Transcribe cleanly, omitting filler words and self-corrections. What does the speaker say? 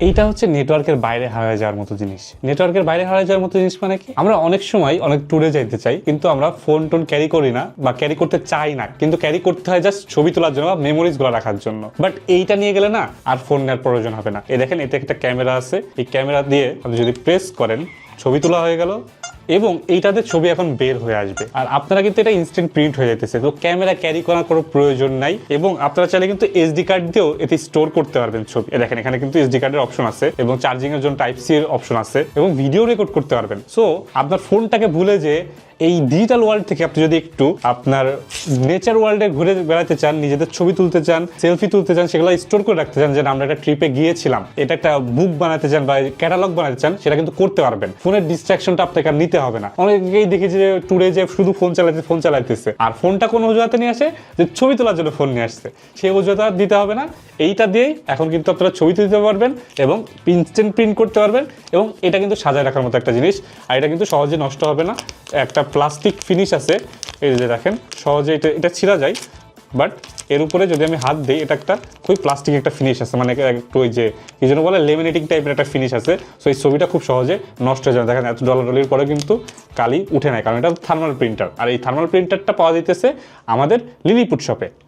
এইটা হচ্ছে নেটওয়ার্কের বাইরে হারিয়ে যাওয়ার মতো জিনিস। নেটওয়ার্কের বাইরে হারিয়ে যাওয়ার মতো জিনিস মানে কি, আমরা অনেক সময় অনেক ট্যুরে যাইতে চাই, কিন্তু আমরা ফোন টোন ক্যারি করি না বা ক্যারি করতে চাই না, কিন্তু ক্যারি করতে হয় জাস্ট ছবি তোলার জন্য বা মেমোরিজ গুলো রাখার জন্য। বাট এইটা নিয়ে গেলে না আর ফোন নেওয়ার প্রয়োজন হবে না। এই দেখেন, এতে একটা ক্যামেরা আছে, এই ক্যামেরা দিয়ে আপনি যদি প্রেস করেন ছবি তোলা হয়ে গেল এবং এইটাতে ছবি এখন বের হয়ে আসবে। আর আপনারা কিন্তু এটা ইনস্ট্যান্ট প্রিন্ট হয়ে যেতেছে, তো ক্যামেরা ক্যারি করার কোনো প্রয়োজন নাই। এবং আপনারা চাইলে কিন্তু এসডি কার্ড দিয়েও এতে স্টোর করতে পারবেন ছবি। দেখেন এখানে কিন্তু এসডি কার্ডের অপশন আছে এবং চার্জিং এর জন্য টাইপ সি এর অপশন আছে এবং ভিডিও রেকর্ড করতে পারবেন। সো আপনার ফোনটাকে ভুলে যে এই ডিজিটাল ওয়ার্ল্ড থেকে আপনি যদি একটু আপনার নেচার ওয়ার্ল্ডে ঘুরে বেড়াতে চান, নিজেদের ছবি তুলতে চান, সেলফি তুলতে চান, সেগুলো স্টোর করে রাখতে চান, যে আমরা একটা ট্রিপে গিয়েছিলাম, এটা একটা বুক বানাতে চান বা ক্যাটালগ বানাতে চান, সেটা কিন্তু করতে পারবেন। ফোনের ডিস্ট্রাকশনটা আপনাকে আর নিতে হবে না। অনেকেই দেখেছি যে ট্যুরে যে শুধু ফোন চালাইতেছে আর ফোনটা কোন অজুহাতে নিয়ে আসে, যে ছবি তোলার জন্য ফোন নিয়ে আসছে, সেই অজুহাত আর দিতে হবে না। এইটা দিয়েই এখন কিন্তু আপনারা ছবি তুলতে পারবেন এবং ইনস্ট্যান্ট প্রিন্ট করতে পারবেন। এবং এটা কিন্তু সাজায় রাখার মতো একটা জিনিস, আর এটা কিন্তু সহজে নষ্ট হবে না। একটা প্লাস্টিক ফিনিশ আছে, এই যে দেখেন, সহজে এটা ছিঁড়া যায়, বাট এর উপরে যদি আমি হাত দিই, এটা একটা খুবই প্লাস্টিক একটা ফিনিশ আছে, মানে একটু ওই যে এই জন্য বলে লেমিনেটিং টাইপের একটা ফিনিশ আছে। সো এই ছবিটা খুব সহজে নষ্ট হয়ে যাবে। দেখেন এত ডলার পরে কিন্তু কালি উঠে নেয়, কারণ এটা থার্মাল প্রিন্টার। আর এই থার্মাল প্রিন্টারটা পাওয়া যাইতেছে আমাদের লিলিপুট শপে।